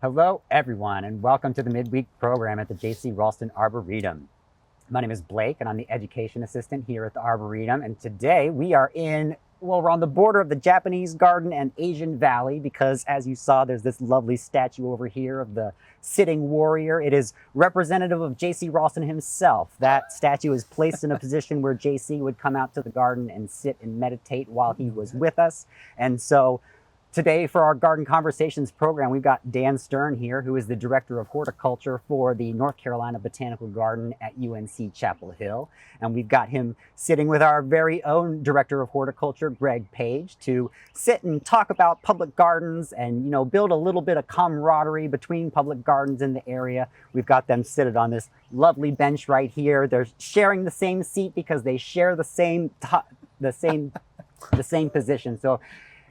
Hello, everyone, and welcome to the midweek program at the Raulston Arboretum. My name is Blake, and I'm the education assistant here at the Arboretum. And today we are we're on the border of the Japanese Garden and Asian Valley because, as you saw, there's this lovely statue over here of the sitting warrior. It is representative of J.C. Raulston himself. That statue is placed in a position where J.C. would come out to the garden and sit and meditate while he was with us. And so today, for our Garden Conversations program, we've got Dan Stern here, who is the Director of Horticulture for the North Carolina Botanical Garden at UNC Chapel Hill. And we've got him sitting with our very own Director of Horticulture, Paige, to sit and talk about public gardens and, build a little bit of camaraderie between public gardens in the area. We've got them seated on this lovely bench right here. They're sharing the same seat because they share the same position. So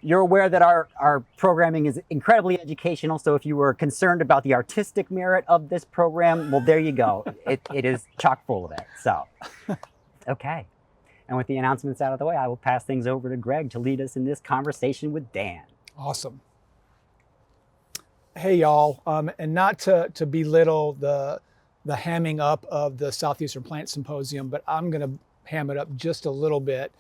you're aware that our programming is incredibly educational, so if you were concerned about the artistic merit of this program, well, there you go. It is chock full of it. So, okay. And with the announcements out of the way, I will pass things over to Greg to lead us in this conversation with Dan. Awesome. Hey, y'all, and not to belittle the hamming up of the Southeastern Plant Symposium, but I'm going to ham it up just a little bit.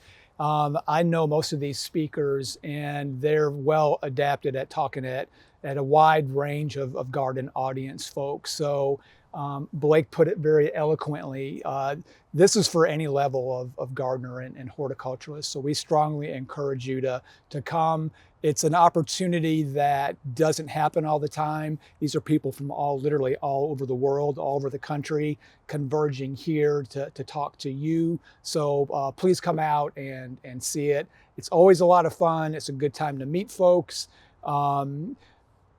I know most of these speakers, and they're well adapted at talking at a wide range of garden audience folks. So Blake put it very eloquently. This is for any level of gardener and horticulturalist. So we strongly encourage you to come. It's an opportunity that doesn't happen all the time. These are people from literally all over the world, all over the country, converging here to talk to you. So please come out and see it. It's always a lot of fun. It's a good time to meet folks.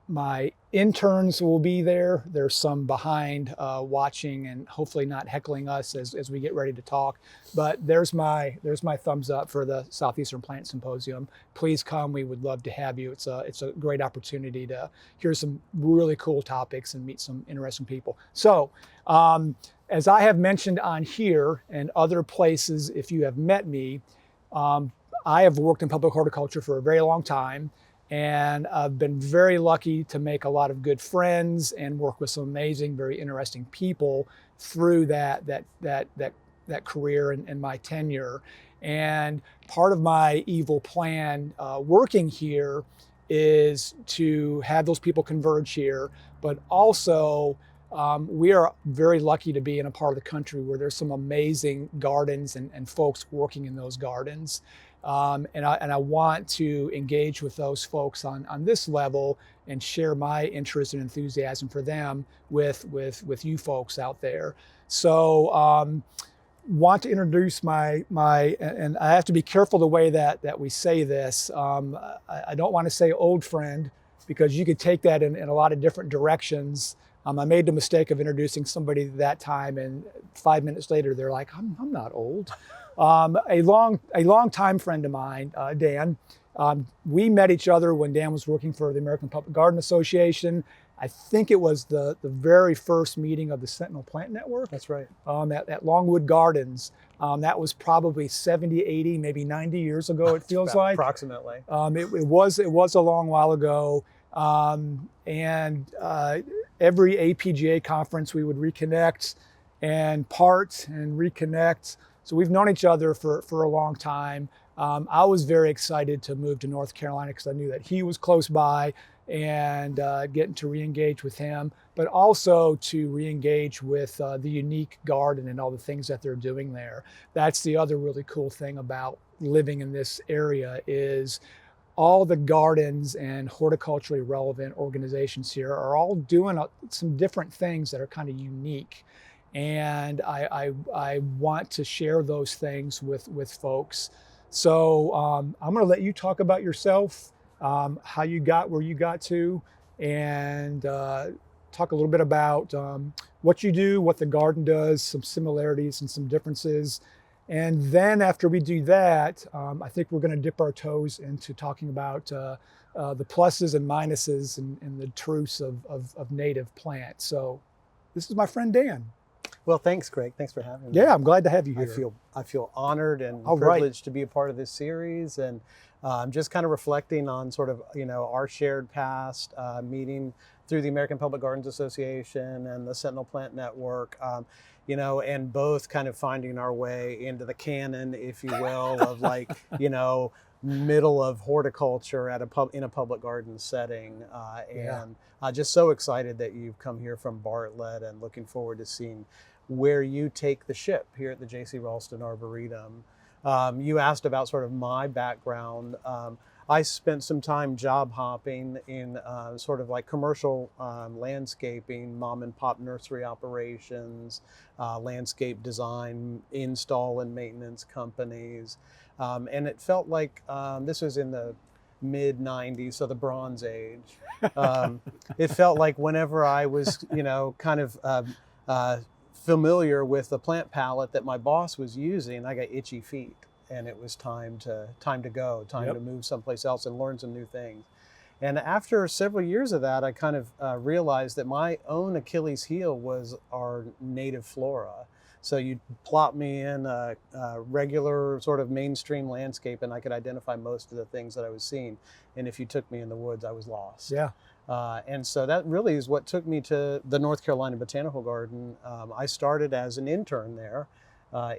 My interns will be there. There's some behind watching and hopefully not heckling us as we get ready to talk. But there's my thumbs up for the Southeastern Plant Symposium. Please come. We would love to have you. It's a great opportunity to hear some really cool topics and meet some interesting people. So as I have mentioned on here and other places, if you have met me, I have worked in public horticulture for a very long time. And I've been very lucky to make a lot of good friends and work with some amazing, very interesting people through that career and my tenure. And part of my evil plan working here is to have those people converge here, but also we are very lucky to be in a part of the country where there's some amazing gardens and folks working in those gardens. And I want to engage with those folks on this level and share my interest and enthusiasm for them with you folks out there. So want to introduce my and I have to be careful the way that we say this. I don't want to say old friend because you could take that in a lot of different directions. I made the mistake of introducing somebody that time, and 5 minutes later they're like, I'm not old. A long time friend of mine, Dan. We met each other when Dan was working for the American Public Garden Association. I think it was the very first meeting of the Sentinel Plant Network. That's right. At Longwood Gardens. That was probably 70, 80, maybe 90 years ago, it feels like. Approximately. It was a long while ago. Every APGA conference we would reconnect and part and reconnect. So we've known each other for a long time. I was very excited to move to North Carolina because I knew that he was close by and getting to re-engage with him, but also to re-engage with the unique garden and all the things that they're doing there. That's the other really cool thing about living in this area is all the gardens and horticulturally relevant organizations here are all doing some different things that are kind of unique. And I want to share those things with folks. So I'm going to let you talk about yourself, how you got where you got to, and talk a little bit about what you do, what the garden does, some similarities and some differences. And then after we do that, I think we're going to dip our toes into talking about the pluses and minuses and the truths of native plants. So this is my friend Dan. Well, thanks, Greg. Thanks for having me. Yeah, I'm glad to have you here. I feel honored and All privileged right. to be a part of this series. And just kind of reflecting on sort of, our shared past, meeting through the American Public Gardens Association and the Sentinel Plant Network, and both kind of finding our way into the canon, if you will, of like, middle of horticulture in a public garden setting. And just so excited that you've come here from Bartlett and looking forward to seeing where you take the ship here at the J.C. Raulston Arboretum. You asked about sort of my background. I spent some time job hopping in sort of like commercial landscaping, mom and pop nursery operations, landscape design, install and maintenance companies. And it felt like this was in the mid 90s, so the Bronze Age. It felt like whenever I was, kind of familiar with the plant palette that my boss was using, I got itchy feet. And it was time to go, to move someplace else and learn some new things. And after several years of that, I kind of realized that my own Achilles heel was our native flora. So you plop me in a regular sort of mainstream landscape and I could identify most of the things that I was seeing. And if you took me in the woods, I was lost. Yeah. And so that really is what took me to the North Carolina Botanical Garden. I started as an intern there.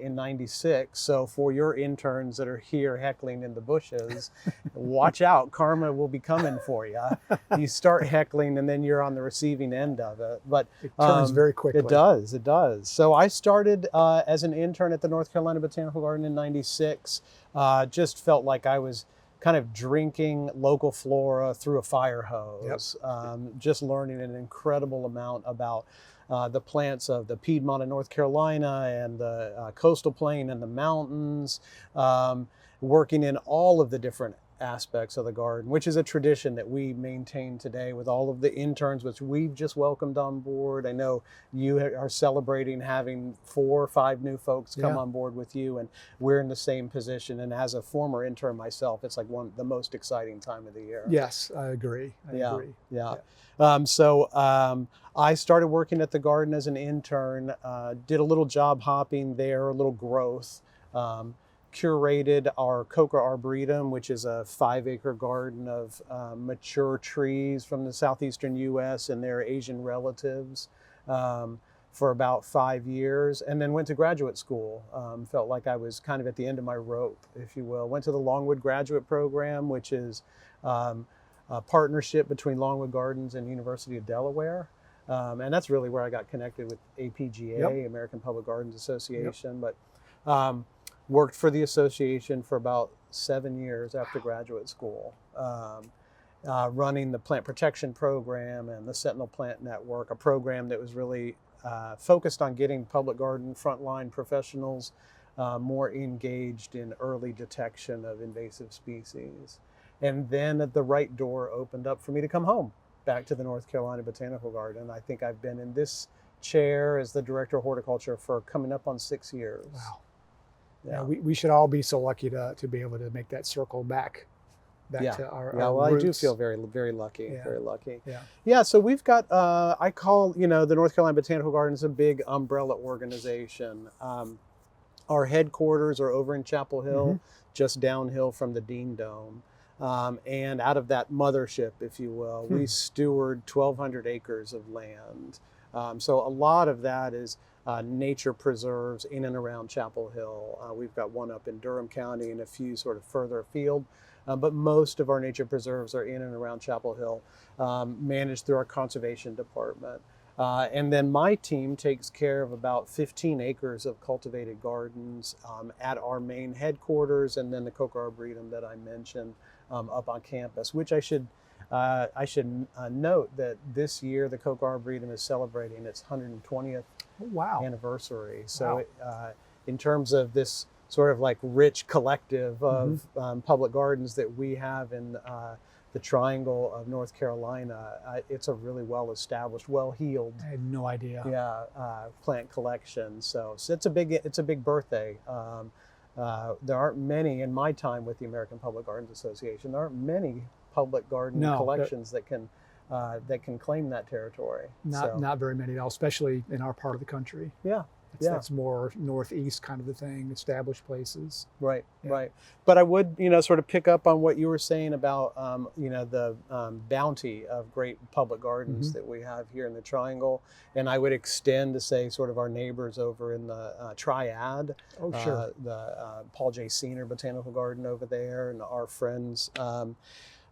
In 96. So for your interns that are here heckling in the bushes, watch out, karma will be coming for you. You start heckling and then you're on the receiving end of it. But it turns very quickly. It does. So I started as an intern at the North Carolina Botanical Garden in 96. Just felt like I was kind of drinking local flora through a fire hose. Just learning an incredible amount about the plants of the Piedmont of North Carolina and the coastal plain and the mountains, working in all of the different aspects of the garden, which is a tradition that we maintain today with all of the interns, which we've just welcomed on board. I know you are celebrating having 4 or 5 new folks come on board with you, and we're in the same position. And as a former intern myself, it's like the most exciting time of the year. Yes, I agree. I agree. I started working at the garden as an intern, did a little job hopping there, a little growth, curated our Coca Arboretum, which is a 5-acre garden of mature trees from the southeastern U.S. and their Asian relatives for about 5 years, and then went to graduate school. Felt like I was kind of at the end of my rope, if you will. Went to the Longwood Graduate Program, which is a partnership between Longwood Gardens and University of Delaware. And that's really where I got connected with APGA, American Public Gardens Association. But worked for the association for about 7 years after graduate school, running the plant protection program and the Sentinel Plant Network, a program that was really focused on getting public garden frontline professionals more engaged in early detection of invasive species. And then the right door opened up for me to come home back to the North Carolina Botanical Garden. I think I've been in this chair as the director of horticulture for coming up on 6 years. Wow. Yeah, we should all be so lucky to be able to make that circle back to our roots. I do feel very, very lucky, very lucky. Yeah. So we've got, I call, the North Carolina Botanical Gardens a big umbrella organization. Our headquarters are over in Chapel Hill, just downhill from the Dean Dome. And out of that mothership, if you will, we steward 1,200 acres of land. So a lot of that is nature preserves in and around Chapel Hill. We've got one up in Durham County and a few sort of further afield. But most of our nature preserves are in and around Chapel Hill, managed through our conservation department. And then my team takes care of about 15 acres of cultivated gardens at our main headquarters, and then the Coca Arboretum that I mentioned up on campus, which I should note that this year the Coca Arboretum is celebrating its 120th anniversary. So in terms of this sort of like rich collective of public gardens that we have in the triangle of North Carolina, it's a really well-established, well-heeled. I had no idea. Plant collection. So it's a big birthday. There aren't many in my time with the American Public Gardens Association. There aren't many public garden collections that can claim that territory. Not very many at all, especially in our part of the country. Yeah. That's more northeast kind of a thing, established places. Right, Yeah. right. But I would, sort of pick up on what you were saying about, the bounty of great public gardens that we have here in the Triangle. And I would extend to say sort of our neighbors over in the Triad, Oh, sure. the Paul J. Senior Botanical Garden over there, and our friends.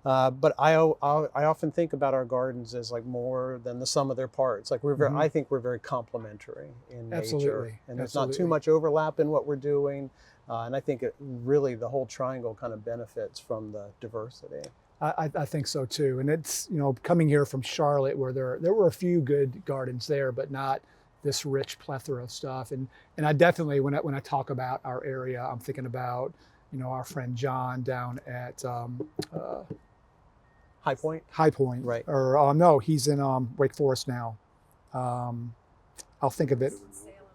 But I often think about our gardens as like more than the sum of their parts. Like I think we're very complementary in nature, Absolutely. and there's not too much overlap in what we're doing. And I think really the whole triangle kind of benefits from the diversity. I think so too. And it's, coming here from Charlotte, where there were a few good gardens there, but not this rich plethora of stuff. And I definitely, when I talk about our area, I'm thinking about, our friend John down at High Point? High Point. Right. Or no, he's in Wake Forest now. I'll think of it.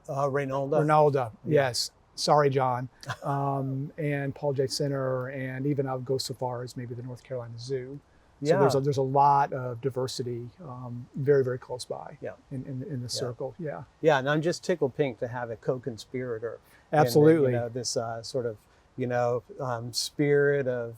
Ronaldo. Yes. Sorry, John. And Paul J. Center, and even I'll go so far as maybe the North Carolina Zoo. So there's a lot of diversity, very, very close by. Yeah. In the circle. Yeah. Yeah, and I'm just tickled pink to have a co-conspirator. Absolutely. And, this sort of spirit of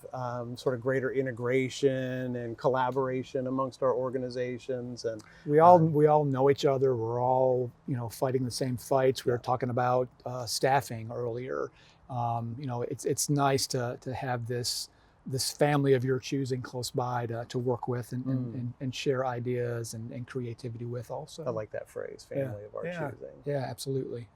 sort of greater integration and collaboration amongst our organizations, and we all know each other. We're all fighting the same fights. We were talking about staffing earlier. It's nice to have this family of your choosing close by to work with and share ideas and creativity with also. I like that phrase, family of our choosing. Yeah, absolutely.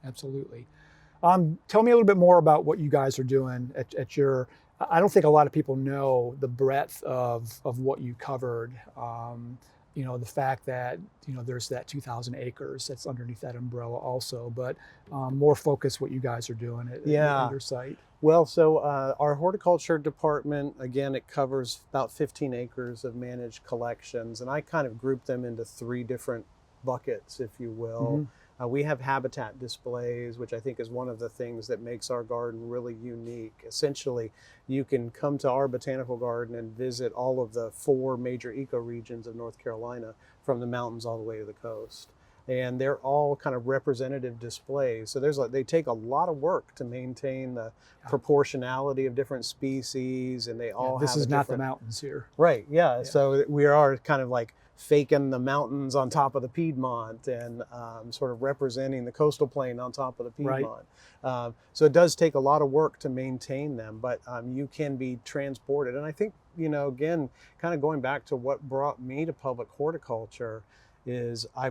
Tell me a little bit more about what you guys are doing at your. I don't think a lot of people know the breadth of what you covered. The fact that there's that 2,000 acres that's underneath that umbrella also, but more focus what you guys are doing at your site. Well, so our horticulture department, again, it covers about 15 acres of managed collections, and I kind of group them into 3 different buckets, if you will. We have habitat displays, which I think is one of the things that makes our garden really unique. Essentially, you can come to our botanical garden and visit all of the 4 major ecoregions of North Carolina, from the mountains all the way to the coast. And they're all kind of representative displays. So they take a lot of work to maintain the proportionality of different species, and they all this have is not the mountains here. Right, yeah. So we are kind of like faking the mountains on top of the Piedmont, and sort of representing the coastal plain on top of the Piedmont. Right. So it does take a lot of work to maintain them, but you can be transported. And I think, again, kind of going back to what brought me to public horticulture is I,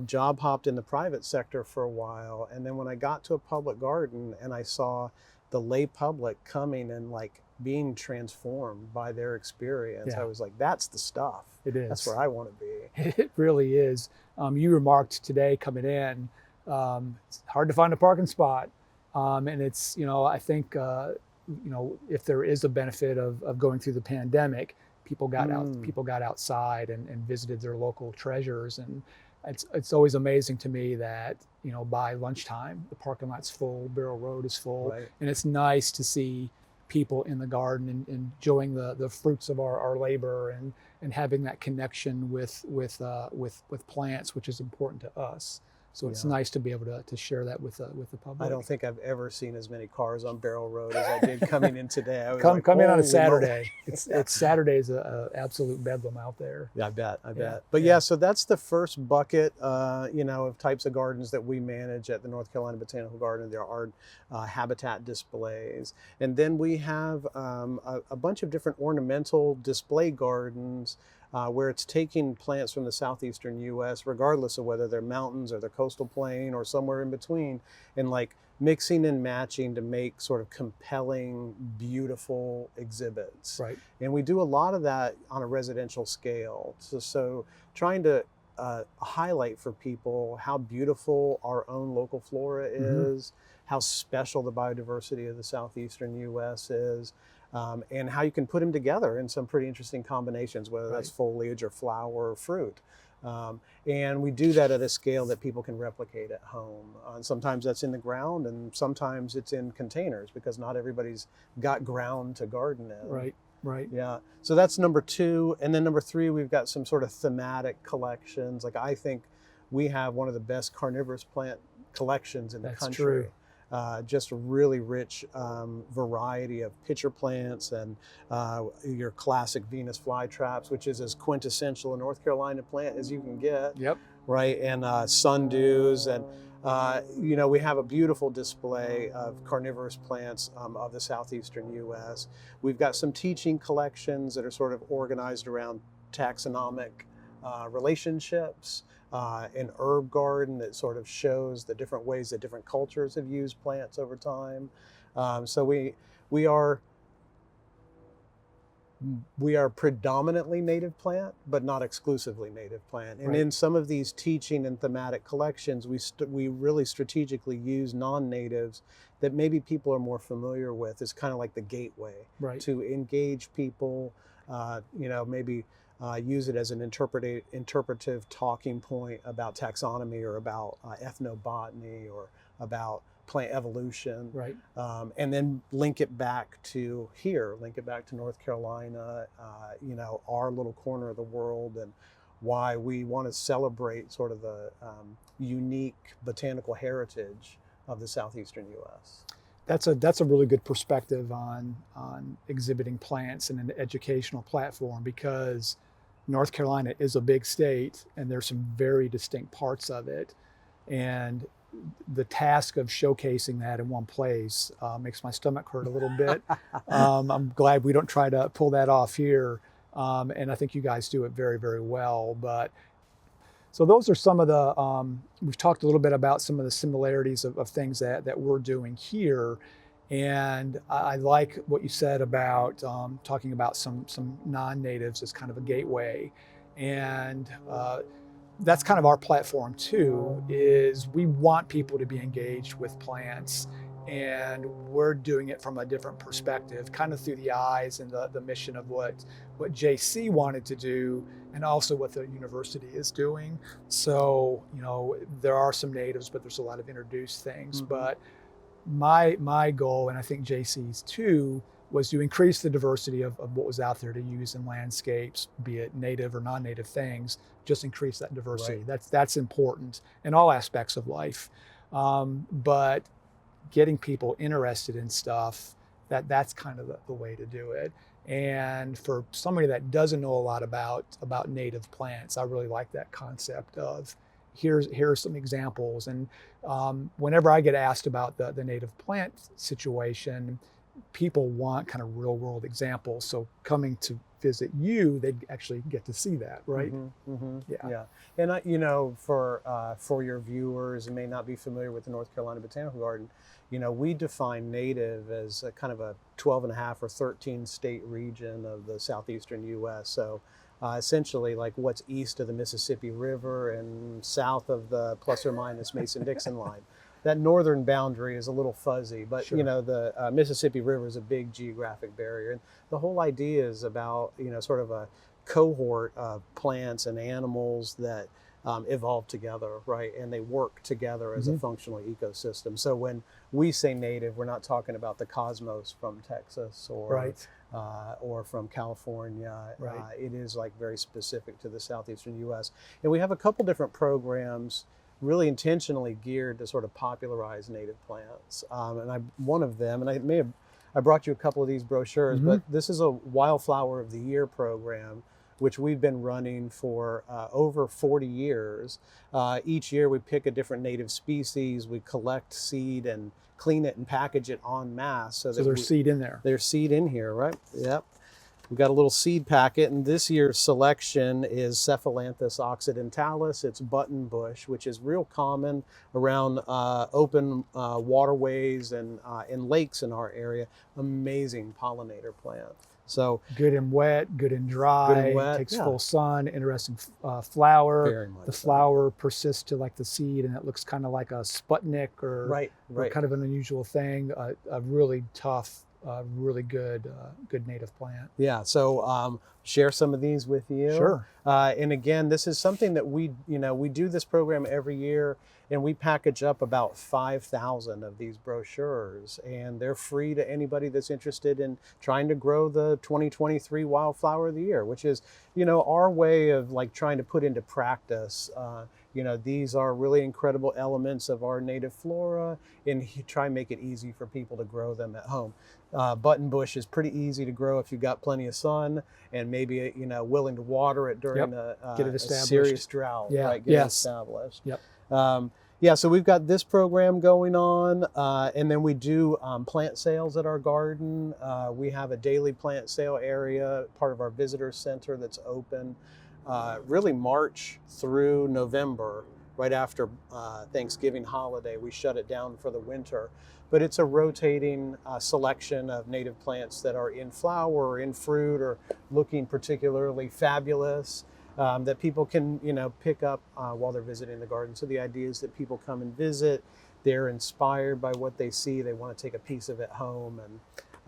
job hopped in the private sector for a while. And then when I got to a public garden and I saw the lay public coming and like being transformed by their experience, I was like, that's the stuff. It is. That's where I want to be. It really is. You remarked today coming in, it's hard to find a parking spot. And it's, I think, if there is a benefit of going through the pandemic, people got outside and visited their local treasures. And it's always amazing to me that, by lunchtime, the parking lot's full, Barrel Road is full. Right. And it's nice to see people in the garden and enjoying the fruits of our labor and having that connection with plants, which is important to us. So it's nice to be able to share that with the public. I don't think I've ever seen as many cars on Barrel Road as I did coming in today. I was come in on a Saturday. It's Saturday is a absolute bedlam out there. Yeah, I bet. But so that's the first bucket, of types of gardens that we manage at the North Carolina Botanical Garden. There are habitat displays, and then we have a bunch of different ornamental display gardens. Where it's taking plants from the southeastern U.S., regardless of whether they're mountains or the coastal plain or somewhere in between, and like mixing and matching to make sort of compelling, beautiful exhibits. Right. And we do a lot of that on a residential scale. So trying to highlight for people how beautiful our own local flora is, how special the biodiversity of the southeastern U.S. is. And how you can put them together in some pretty interesting combinations, whether that's foliage or flower or fruit. And we do that at a scale that people can replicate at home. Sometimes that's in the ground, and sometimes it's in containers, because not everybody's got ground to garden in. Right. Yeah. So that's number 2. And then number 3, we've got some sort of thematic collections. Like I think we have one of the best carnivorous plant collections in the That's country. true. Just a really rich variety of pitcher plants and your classic Venus flytraps, which is as quintessential a North Carolina plant as you can get. Yep. Right, and sundews, and we have a beautiful display of carnivorous plants of the southeastern U.S. We've got some teaching collections that are sort of organized around taxonomic relationships, an herb garden that sort of shows the different ways that different cultures have used plants over time. So we are predominantly native plant, but not exclusively native plant. And Right. in some of these teaching and thematic collections, we really strategically use non-natives that maybe people are more familiar with as kind of like the gateway Right. to engage people, maybe use it as an interpretive talking point about taxonomy or about ethnobotany or about plant evolution, Right. and then link it back to North Carolina, our little corner of the world, and why we want to celebrate sort of the unique botanical heritage of the southeastern U.S. That's a really good perspective on exhibiting plants in an educational platform, because North Carolina is a big state and there's some very distinct parts of it, and the task of showcasing that in one place makes my stomach hurt a little bit. I'm glad we don't try to pull that off here, and I think you guys do it very, very well. But so those are some of the, we've talked a little bit about some of the similarities of things that we're doing here. And I like what you said about talking about some non-natives as kind of a gateway. And that's kind of our platform too, is we want people to be engaged with plants, and we're doing it from a different perspective, kind of through the eyes and the mission of what JC wanted to do, and also what the university is doing. So, there are some natives, but there's a lot of introduced things. Mm-hmm. But my goal, and I think JC's too, was to increase the diversity of what was out there to use in landscapes, be it native or non-native things, just increase that diversity. Right. That's important in all aspects of life. But getting people interested in stuff, that's kind of the way to do it. And for somebody that doesn't know a lot about native plants, I really like that concept of here are some examples. And whenever I get asked about the native plant situation, people want kind of real world examples. So coming to visit you, they actually get to see that, right? Mm-hmm, mm-hmm. Yeah. And for your viewers who may not be familiar with the North Carolina Botanical Garden, we define native as a kind of a 12 and a half or 13 state region of the southeastern U.S. So essentially like what's east of the Mississippi River and south of the plus or minus Mason-Dixon line. That northern boundary is a little fuzzy, but sure. The Mississippi River is a big geographic barrier, and the whole idea is about sort of a cohort of plants and animals that evolve together, right? And they work together as a functional ecosystem. So when we say native, we're not talking about the cosmos from Texas or from California. Right. It is like very specific to the southeastern U.S. And we have a couple different programs really intentionally geared to sort of popularize native plants. And one of them, and I brought you a couple of these brochures, but this is a Wildflower of the Year program, which we've been running for over 40 years. Each year we pick a different native species, we collect seed and clean it and package it en masse. So there's seed in there. There's seed in here, right? Yep. We've got a little seed packet, and this year's selection is Cephalanthus occidentalis. It's button bush, which is real common around open waterways and in lakes in our area. Amazing pollinator plant. So good and wet, good and dry, takes full sun, interesting flower. Very much the flower persists to like the seed, and it looks kind of like a Sputnik or kind of an unusual thing, a really tough, really good native plant. Yeah, so share some of these with you. Sure. And again, this is something that we do this program every year, and we package up about 5,000 of these brochures, and they're free to anybody that's interested in trying to grow the 2023 Wildflower of the Year, which is, our way of like trying to put into practice, these are really incredible elements of our native flora, and try and make it easy for people to grow them at home. Buttonbush is pretty easy to grow if you've got plenty of sun and maybe willing to water it during Get it a established. serious drought. Yeah. Right, get it established. Yep. So we've got this program going on, and then we do plant sales at our garden. We have a daily plant sale area, part of our visitor center that's open really March through November, right after Thanksgiving holiday. We shut it down for the winter. But it's a rotating selection of native plants that are in flower or in fruit or looking particularly fabulous that people can, pick up while they're visiting the garden. So the idea is that people come and visit, they're inspired by what they see, they want to take a piece of it home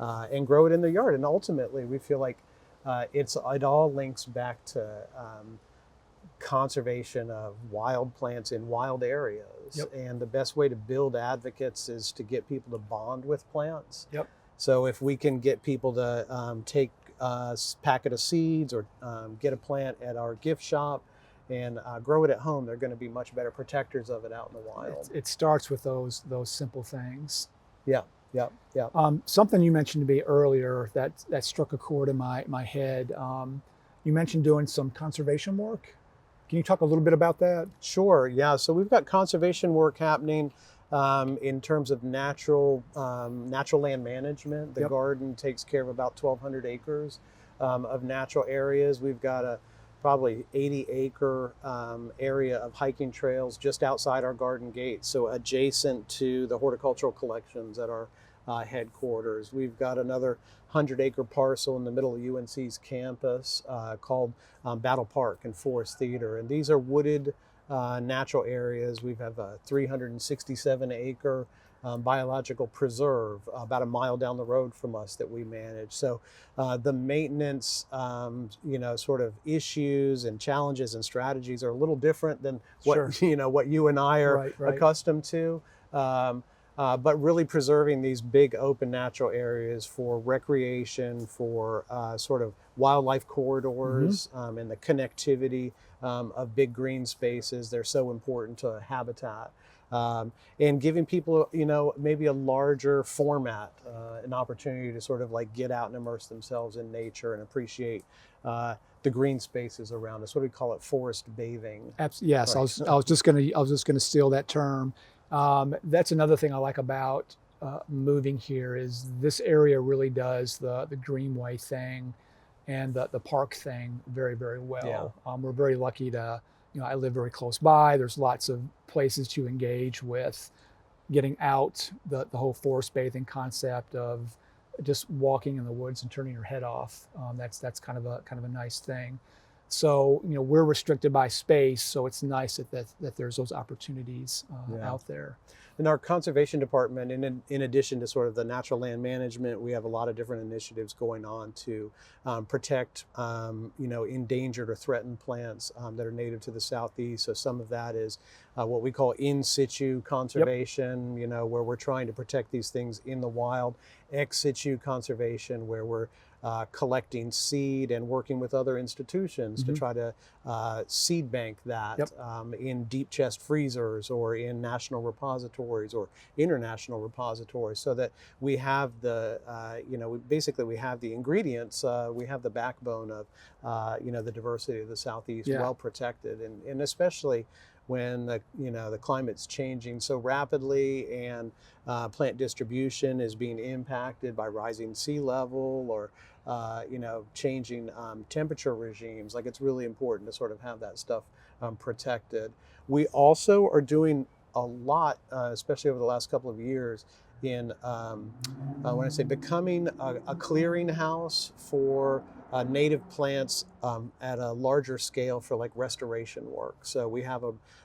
and grow it in their yard. And ultimately, we feel like it all links back to conservation of wild plants in wild areas. Yep. And the best way to build advocates is to get people to bond with plants. Yep. So if we can get people to take a packet of seeds or get a plant at our gift shop and grow it at home, they're going to be much better protectors of it out in the wild. It starts with those simple things. Yeah. Something you mentioned to me earlier that struck a chord in my head. You mentioned doing some conservation work. Can you talk a little bit about that? Sure, yeah. So we've got conservation work happening in terms of natural land management. The garden takes care of about 1,200 acres of natural areas. We've got a probably 80-acre area of hiking trails just outside our garden gates, so adjacent to the horticultural collections at our headquarters. We've got another 100-acre parcel in the middle of UNC's campus called Battle Park and Forest Theater, and these are wooded natural areas. We have a 367-acre biological preserve about a mile down the road from us that we manage. So the maintenance, sort of issues and challenges and strategies are a little different than what what you and I are accustomed to. But really preserving these big open natural areas for recreation, for sort of wildlife corridors, and the connectivity of big green spaces. They're so important to habitat. And giving people, maybe a larger format, an opportunity to sort of like get out and immerse themselves in nature and appreciate the green spaces around us. What do we call it? Forest bathing. Yes, right. I was just gonna steal that term. That's another thing I like about moving here is this area really does the greenway thing and the park thing very, very well. Yeah. We're very lucky to, I live very close by. There's lots of places to engage with getting out, the whole forest bathing concept of just walking in the woods and turning your head off. That's kind of a nice thing. So, we're restricted by space, so it's nice that there's those opportunities out there. In our conservation department, in addition to sort of the natural land management, we have a lot of different initiatives going on to protect, endangered or threatened plants that are native to the Southeast. So some of that is what we call in situ conservation, where we're trying to protect these things in the wild. Ex situ conservation, where we're collecting seed and working with other institutions to try to seed bank that in deep chest freezers or in national repositories or international repositories, so that we have the, we have the ingredients, we have the backbone of, the diversity of the Southeast well protected, and especially when the climate's changing so rapidly and plant distribution is being impacted by rising sea level or changing temperature regimes. Like, it's really important to sort of have that stuff protected. We also are doing a lot, especially over the last couple of years, in when I say becoming a clearinghouse for native plants at a larger scale for like restoration work. So we have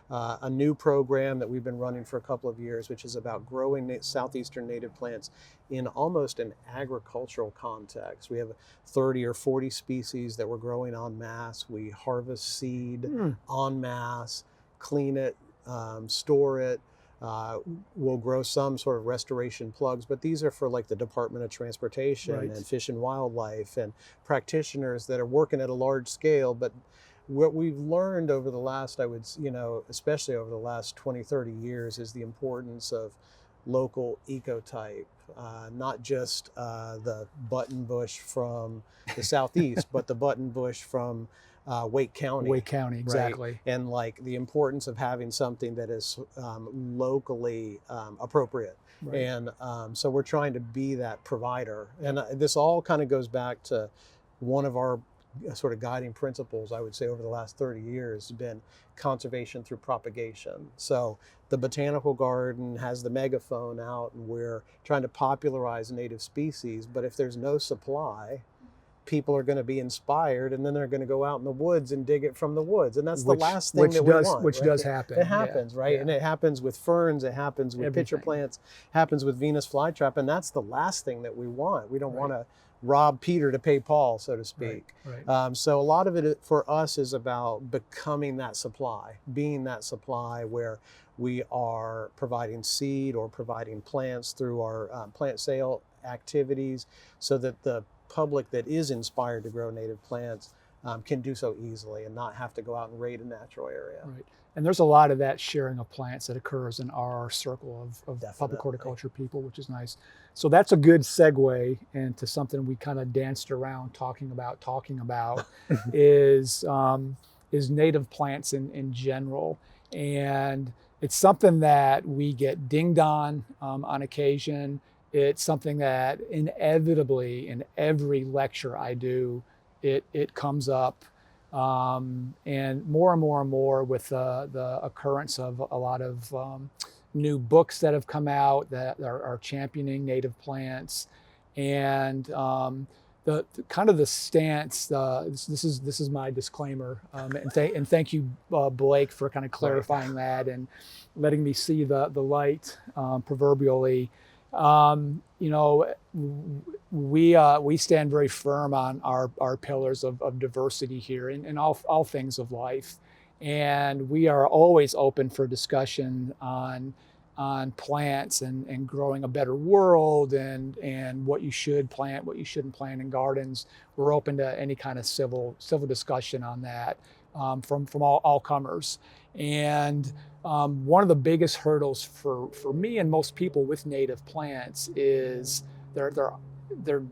a new program that we've been running for a couple of years, which is about growing southeastern native plants in almost an agricultural context. We have 30 or 40 species that we're growing en masse. We harvest seed en masse, clean it, store it. We'll grow some sort of restoration plugs, but these are for like the Department of Transportation and Fish and Wildlife and practitioners that are working at a large scale. But what we've learned over the last, especially over the last 20, 30 years, is the importance of local ecotype, not just the buttonbush from the southeast, but the buttonbush from Wake County. Wake County, exactly. Right? And like the importance of having something that is locally appropriate. Right. And so we're trying to be that provider. And this all kind of goes back to one of our sort of guiding principles, I would say, over the last 30 years has been conservation through propagation. So the Botanical Garden has the megaphone out, and we're trying to popularize native species. But if there's no supply, people are going to be inspired, and then they're going to go out in the woods and dig it from the woods, and that's the last thing that we want. Which does happen. It happens, right? And it happens with ferns, it happens with pitcher plants, happens with Venus flytrap, and that's the last thing that we want. We don't want to rob Peter to pay Paul, so to speak. So a lot of it for us is about becoming that supply, being that supply where we are providing seed or providing plants through our plant sale activities, so that the public that is inspired to grow native plants can do so easily and not have to go out and raid a natural area. Right. And there's a lot of that sharing of plants that occurs in our circle of public horticulture people, which is nice. So that's a good segue into something we kind of danced around talking about is native plants in general. And it's something that we get dinged on occasion. It's something that inevitably in every lecture I do, it comes up. And more with the occurrence of a lot of new books that have come out that are championing native plants, and the kind of the stance. This is my disclaimer, and thank you, Blake, for kind of clarifying that and letting me see the light, proverbially. We stand very firm on our pillars of diversity here in all things of life, and we are always open for discussion on plants and growing a better world and what you should plant, what you shouldn't plant in gardens. We're open to any kind of civil discussion on that from all comers. And one of the biggest hurdles for me and most people with native plants is they're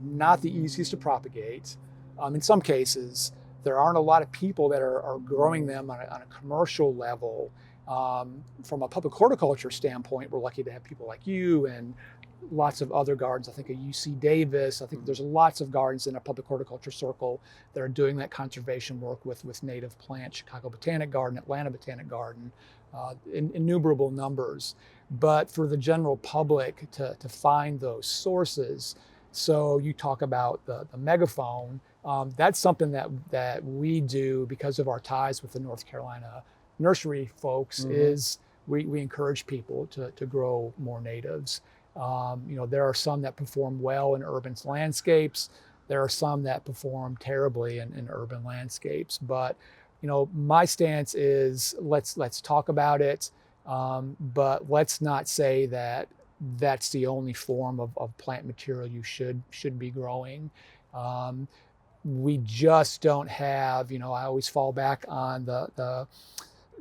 not the easiest to propagate. In some cases, there aren't a lot of people that are growing them on a commercial level. From a public horticulture standpoint, we're lucky to have people like you and lots of other gardens. I think at UC Davis, I think there's lots of gardens in a public horticulture circle that are doing that conservation work with native plants. Chicago Botanic Garden, Atlanta Botanic Garden, innumerable numbers. But for the general public to find those sources, so you talk about the megaphone, that's something that we do because of our ties with the North Carolina nursery folks. Is we encourage people to grow more natives. There are some that perform well in urban landscapes. There are some that perform terribly in urban landscapes. But my stance is let's talk about it, but let's not say that that's the only form of plant material you should be growing. We just don't have. I always fall back on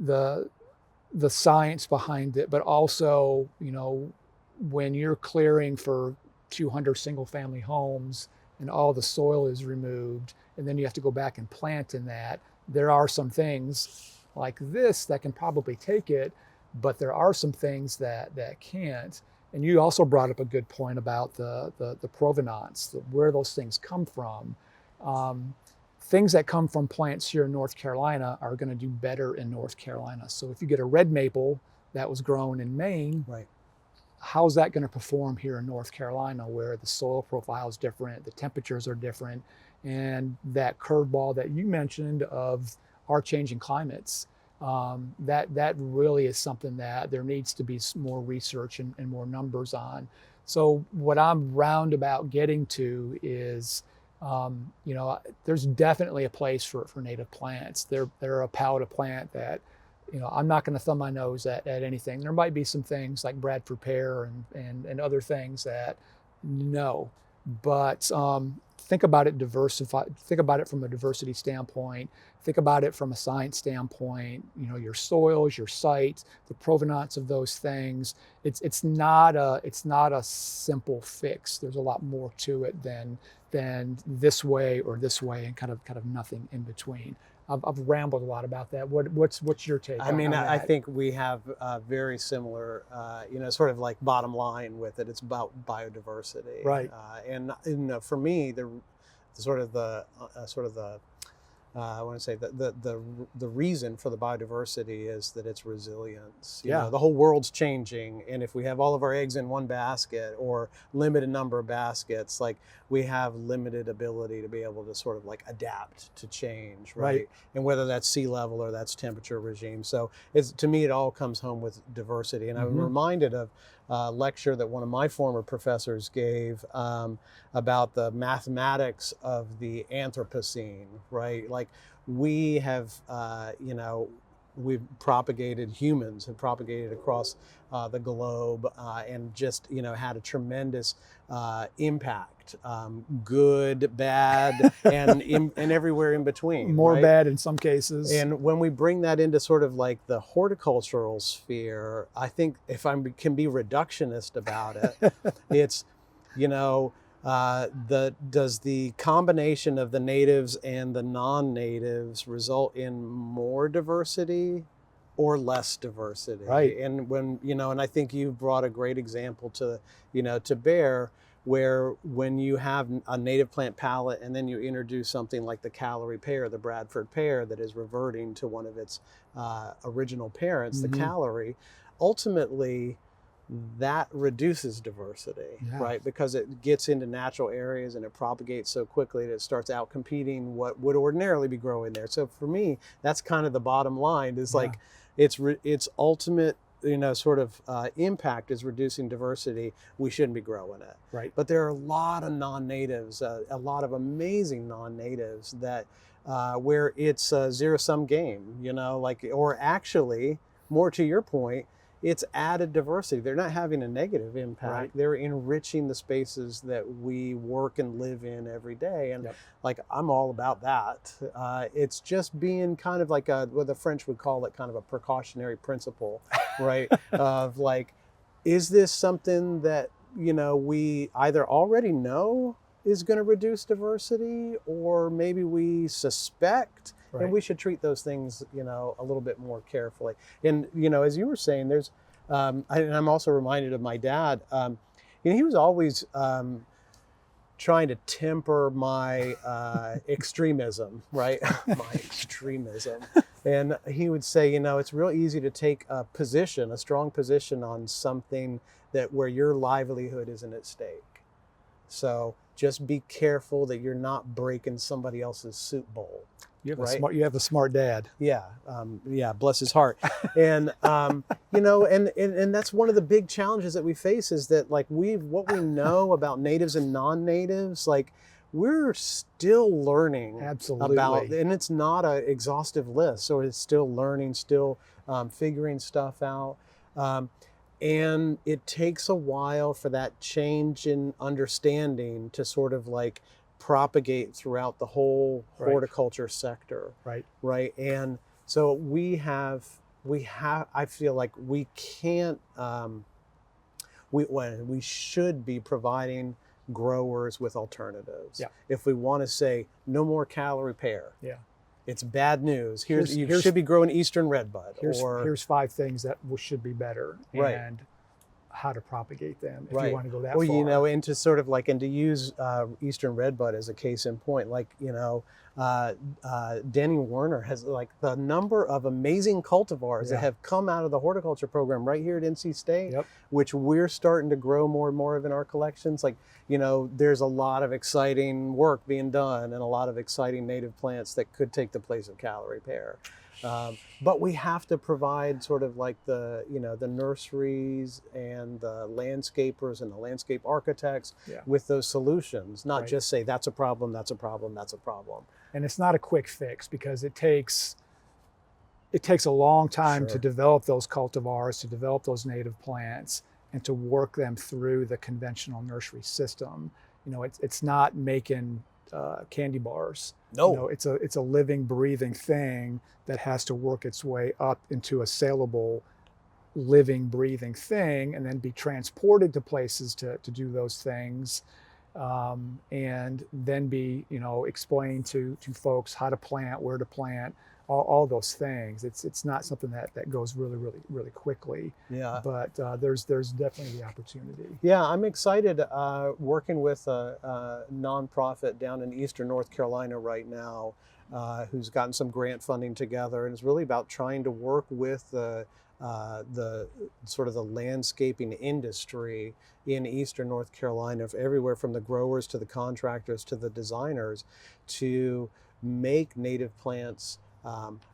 the science behind it, but also when you're clearing for 200 single-family homes and all the soil is removed, and then you have to go back and plant in that, there are some things like this that can probably take it, but there are some things that can't. And you also brought up a good point about the provenance, where those things come from. Things that come from plants here in North Carolina are going to do better in North Carolina. So if you get a red maple that was grown in Maine, how's that going to perform here in North Carolina, where the soil profile is different, the temperatures are different, And that curveball that you mentioned of our changing climates, that really is something that there needs to be more research and more numbers on. So what I'm roundabout getting to is, there's definitely a place for native plants. They're a palette plant that, I'm not going to thumb my nose at anything. There might be some things like Bradford pear and other things that no, but think about it think about it from a diversity standpoint, think about it from a science standpoint, your soils, your site, the provenance of those things. It's not a simple fix. There's a lot more to it than this way or this way and kind of nothing in between. I've rambled a lot about that. What's your take? I mean, on I that? think we have very similar, sort of like bottom line with it. It's about biodiversity, Right? And for me, I want to say the reason for the biodiversity is that it's resilience. The whole world's changing, and if we have all of our eggs in one basket or limited number of baskets, like we have limited ability to be able to sort of like adapt to change, right? And whether that's sea level or that's temperature regime. So to me, it all comes home with diversity. And I'm reminded of a lecture that one of my former professors gave about the mathematics of the Anthropocene, right? Like we have, humans have propagated across the globe and just, had a tremendous impact, good, bad, and everywhere in between. More right? bad in some cases. And when we bring that into sort of like the horticultural sphere, I think if I can be reductionist about it, it's, does the combination of the natives and the non-natives result in more diversity or less diversity? Right. And when, and I think you brought a great example to bear, where when you have a native plant palette and then you introduce something like the Callery pear, the Bradford pear, that is reverting to one of its original parents, the Callery, ultimately that reduces diversity, right? Because it gets into natural areas and it propagates so quickly that it starts out competing what would ordinarily be growing there. So for me, that's kind of the bottom line, is like its ultimate impact is reducing diversity. We shouldn't be growing it. Right. But there are a lot of non-natives, a lot of amazing non-natives that where it's a zero-sum game, or actually, more to your point, it's added diversity. They're not having a negative impact. Right. They're enriching the spaces that we work and live in every day. And I'm all about that. It's just being kind of like what the French would call it, kind of a precautionary principle, right? Of like, is this something that, we either already know is going to reduce diversity, or maybe we suspect. Right. And we should treat those things, a little bit more carefully. And, as you were saying, there's, and I'm also reminded of my dad. He was always trying to temper my extremism, right? My extremism. And he would say, it's real easy to take a strong position on something where your livelihood isn't at stake. So just be careful that you're not breaking somebody else's soup bowl. You have a smart dad. Yeah, bless his heart. And and that's one of the big challenges that we face, is that like what we know about natives and non-natives, like we're still learning about, and it's not an exhaustive list. So it's still learning, still figuring stuff out. And it takes a while for that change in understanding to sort of like propagate throughout the whole horticulture sector. Right. And so we I feel like we can't, we should be providing growers with alternatives. If we want to say no more Callery pear. It's bad news. You should be growing Eastern redbud. Here's 5 things that should be better. Right. And how to propagate them if Right. you want to go that Well, far. you know, and to sort of like, and to use Eastern Redbud as a case in point, like, you know, Danny Werner has like the number of amazing cultivars that have come out of the horticulture program right here at NC State, which we're starting to grow more and more of in our collections. Like, you know, there's a lot of exciting work being done and a lot of exciting native plants that could take the place of calorie pear. But we have to provide sort of like the, you know, the nurseries and the landscapers and the landscape architects with those solutions, not just say that's a problem, that's a problem, that's a problem. And it's not a quick fix because it takes a long time to develop those cultivars, to develop those native plants, and to work them through the conventional nursery system. You know, it's not making candy bars. No, you know, it's a living, breathing thing that has to work its way up into a saleable, living, breathing thing, and then be transported to places to do those things, and then be, you know, explained to folks how to plant, where to plant, all those things. It's not something that goes really quickly. Yeah. But there's definitely the opportunity. Yeah, I'm excited working with a nonprofit down in Eastern North Carolina right now, who's gotten some grant funding together, and it's really about trying to work with the sort of the landscaping industry in Eastern North Carolina, everywhere from the growers to the contractors to the designers, to make native plants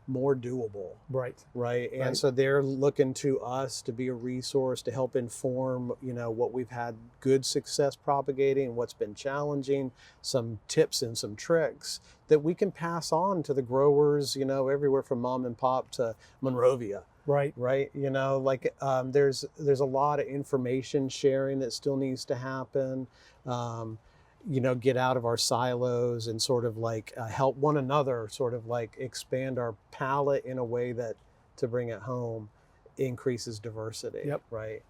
more doable. Right. And so they're looking to us to be a resource to help inform, you know, what we've had good success propagating, what's been challenging, some tips and some tricks that we can pass on to the growers, you know, everywhere from mom and pop to Monrovia. Right. You know, like there's a lot of information sharing that still needs to happen. You know, get out of our silos and sort of like help one another sort of like expand our palette in a way that, to bring it home, increases diversity. Right.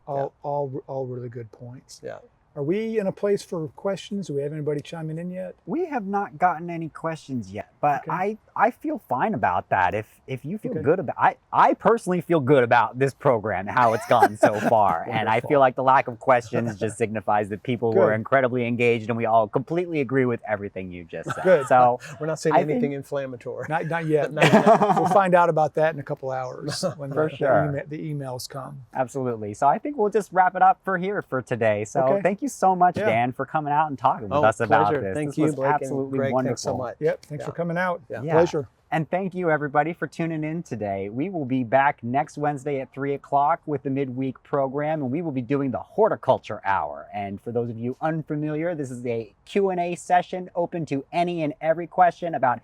All really good points. Yeah. Are we in a place for questions? Do we have anybody chiming in yet? We have not gotten any questions yet, but I feel fine about that. If you feel good about, I personally feel good about this program, how it's gone so far. And I feel like the lack of questions just signifies that people were incredibly engaged, and we all completely agree with everything you just said. Good. So we're not saying anything inflammatory. Not yet. We'll find out about that in a couple hours when the emails come. Absolutely. So I think we'll just wrap it up for today. So thank you so much, Dan, for coming out and talking with us about this. Thank this you, was Blake, absolutely and Greg, wonderful. thanks so much. Thanks for coming out. Pleasure. And thank you, everybody, for tuning in today. We will be back next Wednesday at 3 o'clock with the midweek program, and we will be doing the Horticulture Hour. And for those of you unfamiliar, this is a Q&A session open to any and every question about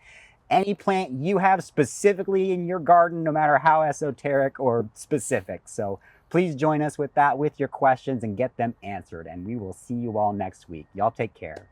any plant you have specifically in your garden, no matter how esoteric or specific. So please join us with that, with your questions, and get them answered. And we will see you all next week. Y'all take care.